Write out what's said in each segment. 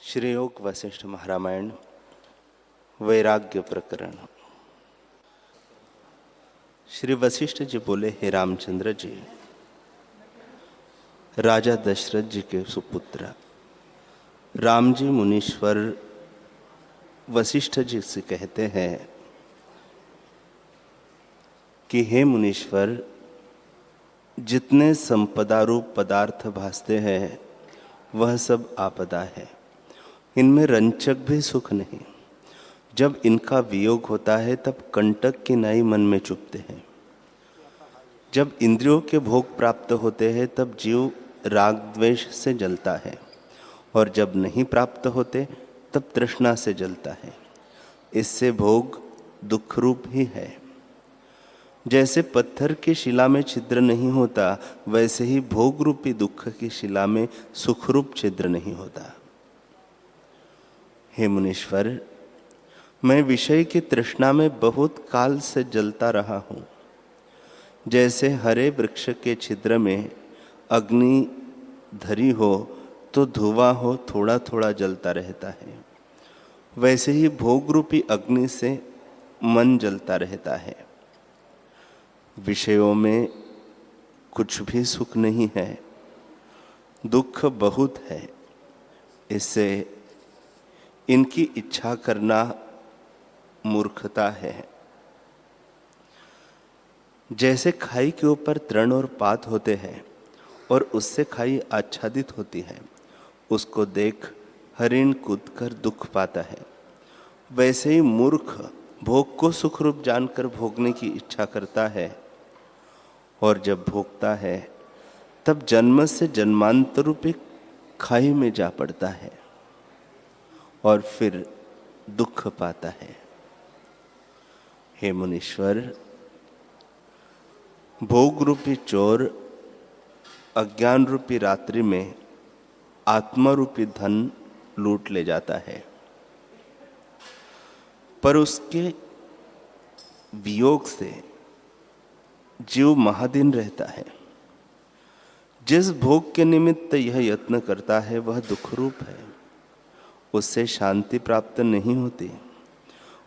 श्री योग वशिष्ठ महारामायण वैराग्य प्रकरण। श्री वशिष्ठ जी बोले, हे रामचंद्र जी, राजा दशरथ जी के सुपुत्र राम जी मुनीश्वर वशिष्ठ जी से कहते हैं कि हे मुनीश्वर, जितने संपदा रूप पदार्थ भासते हैं वह सब आपदा है। इनमें रंचक भी सुख नहीं। जब इनका वियोग होता है तब कंटक की नाई मन में चुभते हैं। जब इंद्रियों के भोग प्राप्त होते हैं तब जीव राग द्वेष से जलता है, और जब नहीं प्राप्त होते तब तृष्णा से जलता है। इससे भोग दुख रूप ही है। जैसे पत्थर की शिला में छिद्र नहीं होता, वैसे ही भोग रूपी दुख की शिला में सुख रूप छिद्र नहीं होता। हे मुनीश्वर, मैं विषय की तृष्णा में बहुत काल से जलता रहा हूँ। जैसे हरे वृक्ष के छिद्र में अग्नि धरी हो तो धुआं हो थोड़ा थोड़ा जलता रहता है, वैसे ही भोग रूपी अग्नि से मन जलता रहता है। विषयों में कुछ भी सुख नहीं है, दुख बहुत है। इससे इनकी इच्छा करना मूर्खता है। जैसे खाई के ऊपर तृण और पात होते हैं और उससे खाई आच्छादित होती है, उसको देख हरिण कूदकर दुख पाता है, वैसे ही मूर्ख भोग को सुख रूप जानकर भोगने की इच्छा करता है, और जब भोगता है तब जन्म से जन्मांतर रूपी खाई में जा पड़ता है और फिर दुख पाता है। हे मुनीश्वर, भोग रूपी चोर अज्ञान रूपी रात्रि में आत्मा रूपी धन लूट ले जाता है, पर उसके वियोग से जीव महादीन रहता है। जिस भोग के निमित्त यह यत्न करता है वह दुख रूप है, उससे शांति प्राप्त नहीं होती।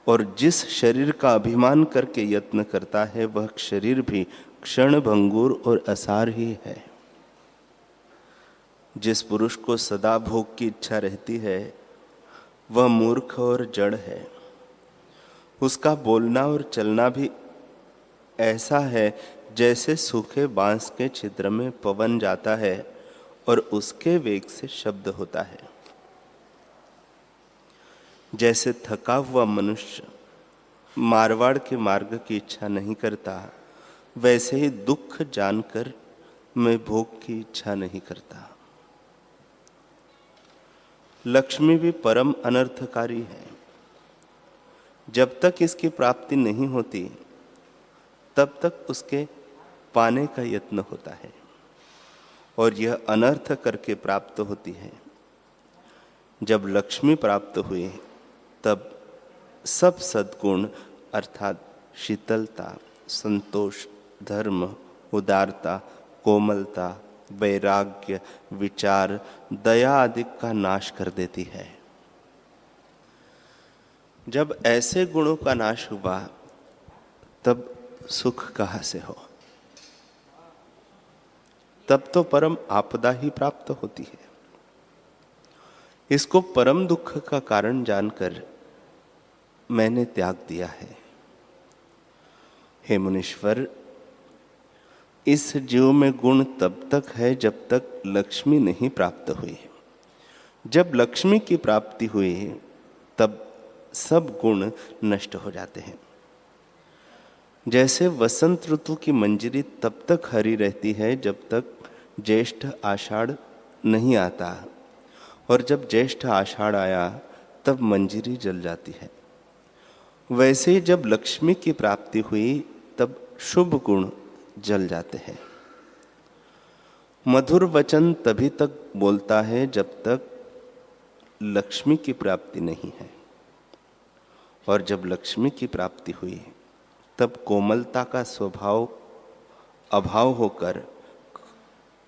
और जिस शरीर का अभिमान करके यत्न करता है वह शरीर भी क्षण भंगुर और असार ही है। जिस पुरुष को सदा भोग की इच्छा रहती है वह मूर्ख और जड़ है। उसका बोलना और चलना भी ऐसा है जैसे सूखे बांस के छिद्र में पवन जाता है और उसके वेग से शब्द होता है। जैसे थका हुआ मनुष्य मारवाड़ के मार्ग की इच्छा नहीं करता, वैसे ही दुख जानकर मैं भोग की इच्छा नहीं करता। लक्ष्मी भी परम अनर्थकारी है। जब तक इसकी प्राप्ति नहीं होती तब तक उसके पाने का यत्न होता है, और यह अनर्थ करके प्राप्त होती है। जब लक्ष्मी प्राप्त हुई तब सब सद्गुण अर्थात शीतलता, संतोष, धर्म, उदारता, कोमलता, वैराग्य, विचार, दया आदि का नाश कर देती है। जब ऐसे गुणों का नाश हुआ तब सुख कहाँ से हो? तब तो परम आपदा ही प्राप्त होती है। इसको परम दुख का कारण जानकर मैंने त्याग दिया है। हे मुनीश्वर, इस जीव में गुण तब तक है जब तक लक्ष्मी नहीं प्राप्त हुई। जब लक्ष्मी की प्राप्ति हुई तब सब गुण नष्ट हो जाते हैं। जैसे वसंत ऋतु की मंजरी तब तक हरी रहती है जब तक ज्येष्ठ आषाढ़ नहीं आता, और जब ज्येष्ठ आषाढ़ आया तब मंजरी जल जाती है। वैसे ही जब लक्ष्मी की प्राप्ति हुई तब शुभ गुण जल जाते हैं। मधुर वचन तभी तक बोलता है जब तक लक्ष्मी की प्राप्ति नहीं है, और जब लक्ष्मी की प्राप्ति हुई तब कोमलता का स्वभाव अभाव होकर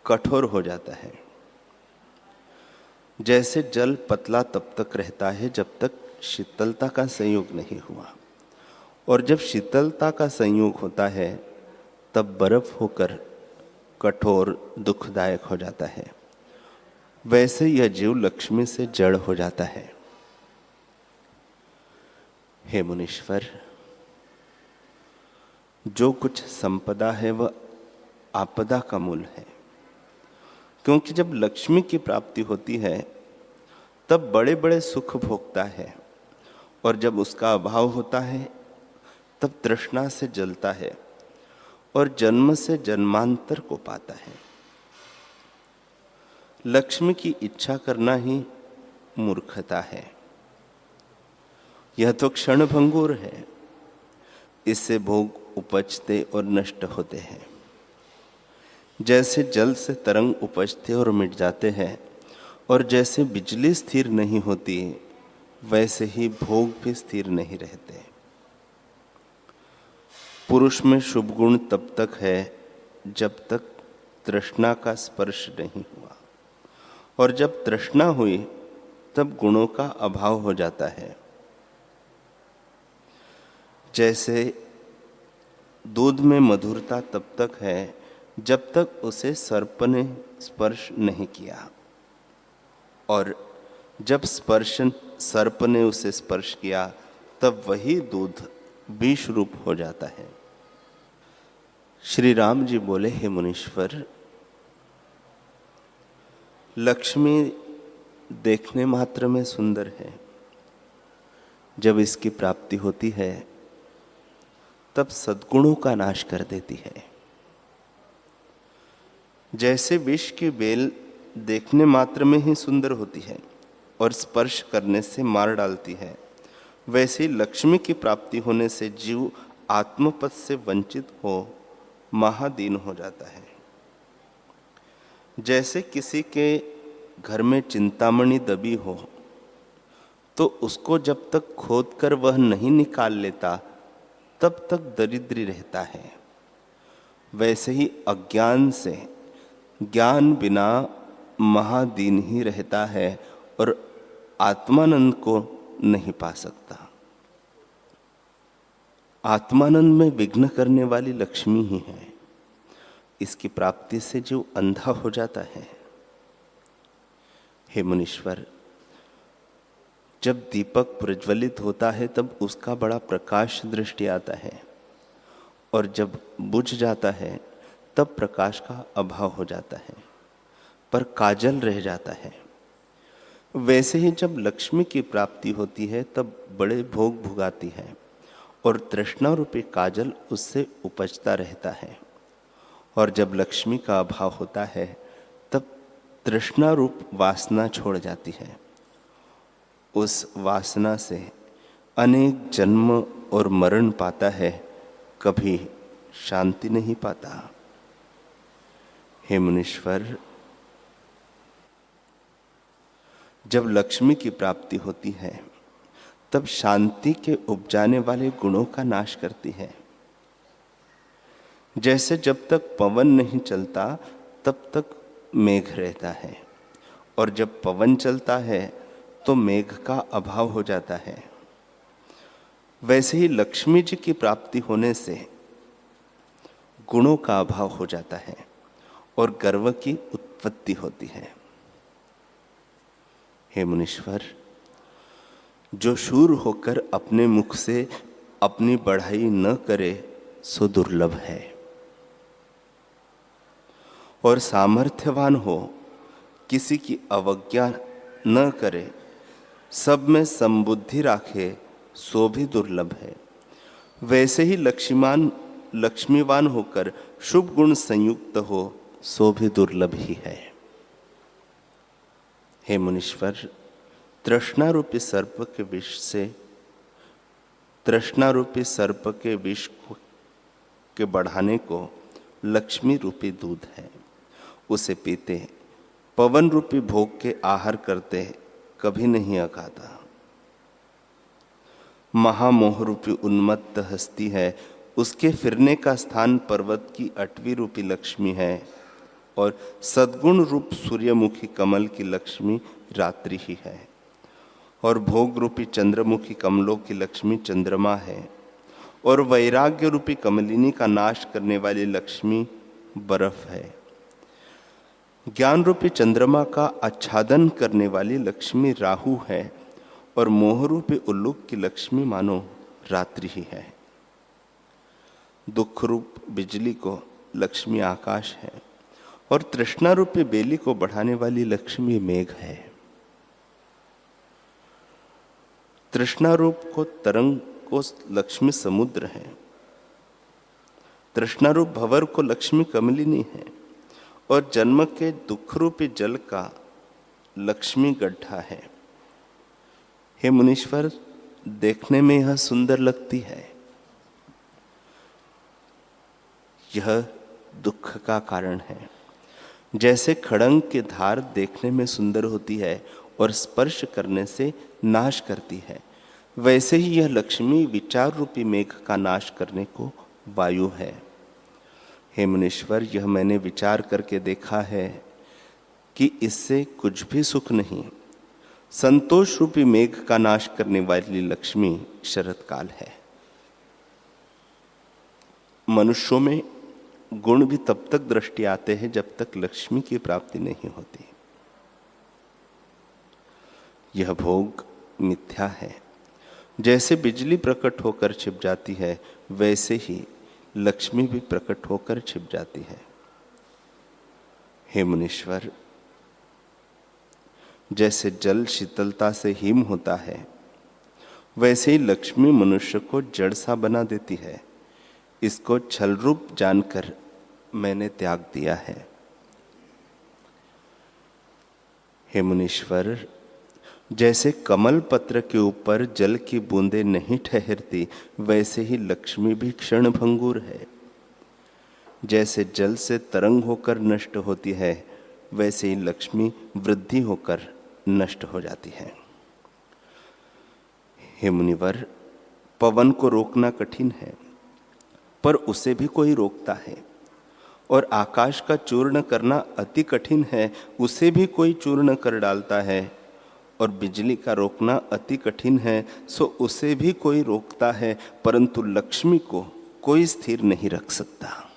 कठोर हो जाता है। जैसे जल पतला तब तक रहता है जब तक शीतलता का संयोग नहीं हुआ, और जब शीतलता का संयोग होता है तब बर्फ होकर कठोर दुखदायक हो जाता है। वैसे यह जीव लक्ष्मी से जड़ हो जाता है। हे मुनीश्वर, जो कुछ संपदा है वह आपदा का मूल है, क्योंकि जब लक्ष्मी की प्राप्ति होती है तब बड़े बड़े सुख भोगता है, और जब उसका अभाव होता है तब तृष्णा से जलता है और जन्म से जन्मांतर को पाता है। लक्ष्मी की इच्छा करना ही मूर्खता है। यह तो क्षणभंगुर है, इससे भोग उपजते और नष्ट होते हैं। जैसे जल से तरंग उपजते और मिट जाते हैं, और जैसे बिजली स्थिर नहीं होती, वैसे ही भोग भी स्थिर नहीं रहते। पुरुष में शुभ गुण तब तक है जब तक तृष्णा का स्पर्श नहीं हुआ, और जब तृष्णा हुई तब गुणों का अभाव हो जाता है। जैसे दूध में मधुरता तब तक है जब तक उसे सर्प ने स्पर्श नहीं किया, और जब सर्प ने उसे स्पर्श किया तब वही दूध विष रूप हो जाता है। श्री राम जी बोले, हे मुनीश्वर, लक्ष्मी देखने मात्र में सुंदर है। जब इसकी प्राप्ति होती है तब सद्गुणों का नाश कर देती है। जैसे विष की बेल देखने मात्र में ही सुंदर होती है और स्पर्श करने से मार डालती है, वैसे ही लक्ष्मी की प्राप्ति होने से जीव आत्मपद से वंचित हो महादीन हो जाता है। जैसे किसी के घर में चिंतामणि दबी हो तो उसको जब तक खोद कर वह नहीं निकाल लेता तब तक दरिद्री रहता है, वैसे ही अज्ञान से ज्ञान बिना महादीन ही रहता है और आत्मानंद को नहीं पा सकता। आत्मानंद में विघ्न करने वाली लक्ष्मी ही है। इसकी प्राप्ति से जो अंधा हो जाता है। हे मुनीश्वर, जब दीपक प्रज्वलित होता है तब उसका बड़ा प्रकाश दृष्टि आता है, और जब बुझ जाता है तब प्रकाश का अभाव हो जाता है, पर काजल रह जाता है। वैसे ही जब लक्ष्मी की प्राप्ति होती है तब बड़े भोग भुगाती है, और तृष्णा रूपी काजल उससे उपजता रहता है, और जब लक्ष्मी का अभाव होता है तब तृष्णा रूप वासना छोड़ जाती है। उस वासना से अनेक जन्म और मरण पाता है, कभी शांति नहीं पाता। हे मुनीश्वर, जब लक्ष्मी की प्राप्ति होती है तब शांति के उपजाने वाले गुणों का नाश करती है। जैसे जब तक पवन नहीं चलता तब तक मेघ रहता है, और जब पवन चलता है तो मेघ का अभाव हो जाता है, वैसे ही लक्ष्मी जी की प्राप्ति होने से गुणों का अभाव हो जाता है और गर्व की उत्पत्ति होती है। हे मुनीश्वर, जो शूर होकर अपने मुख से अपनी बढ़ाई न करे सो दुर्लभ है, और सामर्थ्यवान हो किसी की अवज्ञा न करे, सब में संबुद्धि राखे सो भी दुर्लभ है। वैसे ही लक्ष्मीवान होकर शुभ गुण संयुक्त हो सो भी दुर्लभ ही है। हे मुनीश्वर, तृष्णा रूपी सर्प के विष के बढ़ाने को लक्ष्मी रूपी दूध है, उसे पीते पवन रूपी भोग के आहार करते कभी नहीं अगाता। महामोह रूपी उन्मत्त हस्ती है, उसके फिरने का स्थान पर्वत की अटवी रूपी लक्ष्मी है, और सद्गुण रूप सूर्यमुखी कमल की लक्ष्मी रात्रि ही है, और भोग रूपी चंद्रमुखी कमलों की लक्ष्मी चंद्रमा है, और वैराग्य रूपी कमलिनी का नाश करने वाली लक्ष्मी बर्फ है। ज्ञान रूपी चंद्रमा का आच्छादन करने वाली लक्ष्मी राहु है, और मोह रूपी उल्लूक की लक्ष्मी मानो रात्रि ही है। दुख रूप बिजली को लक्ष्मी आकाश है, और तृष्णा रूपी बेली को बढ़ाने वाली लक्ष्मी मेघ है। तृष्णा रूप को तरंग को लक्ष्मी समुद्र है, तृष्णा रूप भंवर को लक्ष्मी कमलिनी है, और जन्म के दुख रूपी जल का लक्ष्मी गड्ढा है। हे मुनीश्वर, देखने में यह सुंदर लगती है, यह दुख का कारण है। जैसे खड़ंग की धार देखने में सुंदर होती है और स्पर्श करने से नाश करती है, वैसे ही यह लक्ष्मी विचार रूपी मेघ का नाश करने को वायु है। हे मुनीश्वर, यह मैंने विचार करके देखा है कि इससे कुछ भी सुख नहीं। संतोष रूपी मेघ का नाश करने वाली लक्ष्मी शरत काल है। मनुष्यों में गुण भी तब तक दृष्टि आते हैं जब तक लक्ष्मी की प्राप्ति नहीं होती। यह भोग मिथ्या है। जैसे बिजली प्रकट होकर छिप जाती है, वैसे ही लक्ष्मी भी प्रकट होकर छिप जाती है। हे मुनीश्वर, जैसे जल शीतलता से हिम होता है, वैसे ही लक्ष्मी मनुष्य को जड़ सा बना देती है। इसको छल रूप जानकर मैंने त्याग दिया है। हे मुनीश्वर, जैसे कमल पत्र के ऊपर जल की बूंदें नहीं ठहरती, वैसे ही लक्ष्मी भी क्षण भंगुर है। जैसे जल से तरंग होकर नष्ट होती है, वैसे ही लक्ष्मी वृद्धि होकर नष्ट हो जाती है। हे मुनिवर, पवन को रोकना कठिन है, पर उसे भी कोई रोकता है, और आकाश का चूर्ण करना अति कठिन है, उसे भी कोई चूर्ण कर डालता है, और बिजली का रोकना अति कठिन है, सो उसे भी कोई रोकता है, परंतु लक्ष्मी को कोई स्थिर नहीं रख सकता।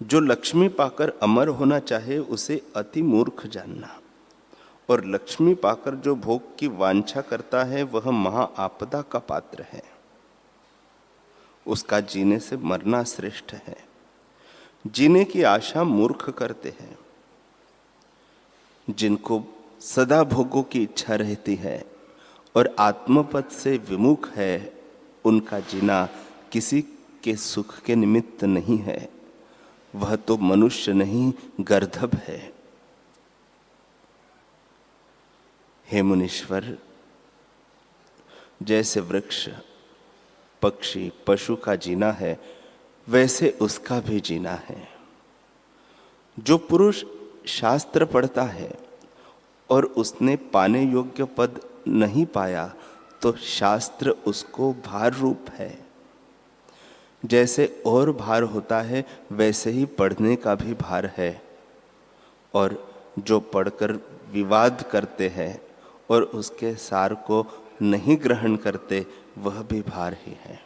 जो लक्ष्मी पाकर अमर होना चाहे, उसे अति मूर्ख जानना, और लक्ष्मी पाकर जो भोग की वांछा करता है, वह महा आपदा का पात्र है। उसका जीने से मरना श्रेष्ठ है। जीने की आशा मूर्ख करते हैं। जिनको सदा भोगों की इच्छा रहती है और आत्मपद से विमुख है, उनका जीना किसी के सुख के निमित्त नहीं है। वह तो मनुष्य नहीं, गर्दभ है। हे मुनीश्वर, जैसे वृक्ष, पक्षी, पशु का जीना है, वैसे उसका भी जीना है। जो पुरुष शास्त्र पढ़ता है और उसने पाने योग्य पद नहीं पाया, तो शास्त्र उसको भार रूप है। जैसे और भार होता है, वैसे ही पढ़ने का भी भार है। और जो पढ़कर विवाद करते हैं और उसके सार को नहीं ग्रहण करते, वह भी भार ही है।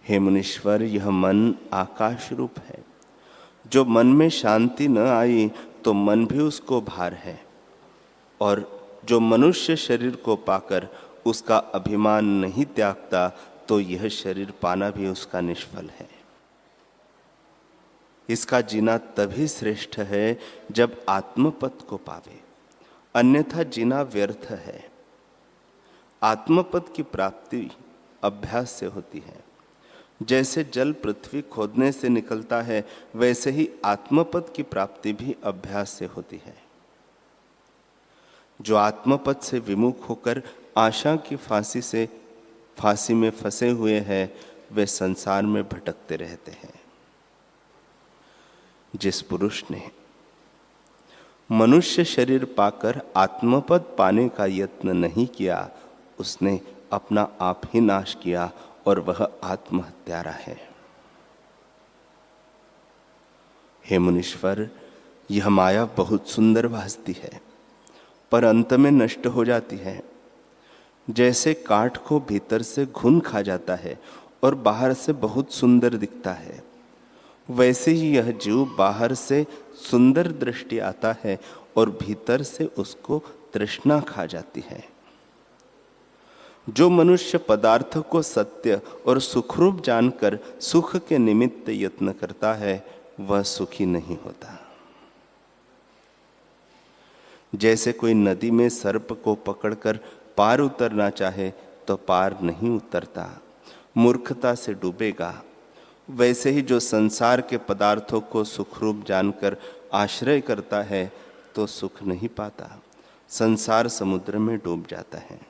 हे मुनीश्वर, यह मन आकाश रूप है। जो मन में शांति न आई, तो मन भी उसको भार है। और जो मनुष्य शरीर को पाकर उसका अभिमान नहीं त्यागता, तो यह शरीर पाना भी उसका निष्फल है। इसका जीना तभी श्रेष्ठ है जब आत्मपद को पावे, अन्यथा जीना व्यर्थ है। आत्मपद की प्राप्ति अभ्यास से होती है। जैसे जल पृथ्वी खोदने से निकलता है, वैसे ही आत्मपद की प्राप्ति भी अभ्यास से होती है। जो आत्मपद से विमुख होकर आशा की फांसी में फंसे हुए हैं, वे संसार में भटकते रहते हैं। जिस पुरुष ने मनुष्य शरीर पाकर आत्मपद पाने का यत्न नहीं किया, उसने अपना आप ही नाश किया, और वह आत्महत्यारा है। हे मुनीश्वर, यह माया बहुत सुंदर भासती है, पर अंत में नष्ट हो जाती है। जैसे काठ को भीतर से घुन खा जाता है और बाहर से बहुत सुंदर दिखता है, वैसे ही यह जीव बाहर से सुंदर दृष्टि आता है और भीतर से उसको तृष्णा खा जाती है। जो मनुष्य पदार्थ को सत्य और सुखरूप जानकर सुख के निमित्त यत्न करता है, वह सुखी नहीं होता। जैसे कोई नदी में सर्प को पकड़कर पार उतरना चाहे तो पार नहीं उतरता, मूर्खता से डूबेगा, वैसे ही जो संसार के पदार्थों को सुखरूप जानकर आश्रय करता है तो सुख नहीं पाता, संसार समुद्र में डूब जाता है।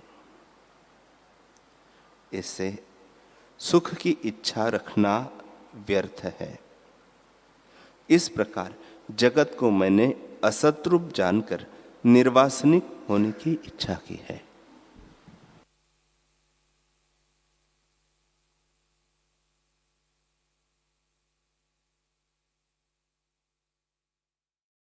इससे सुख की इच्छा रखना व्यर्थ है। इस प्रकार जगत को मैंने असत रूप जानकर निर्वासनिक होने की इच्छा की है।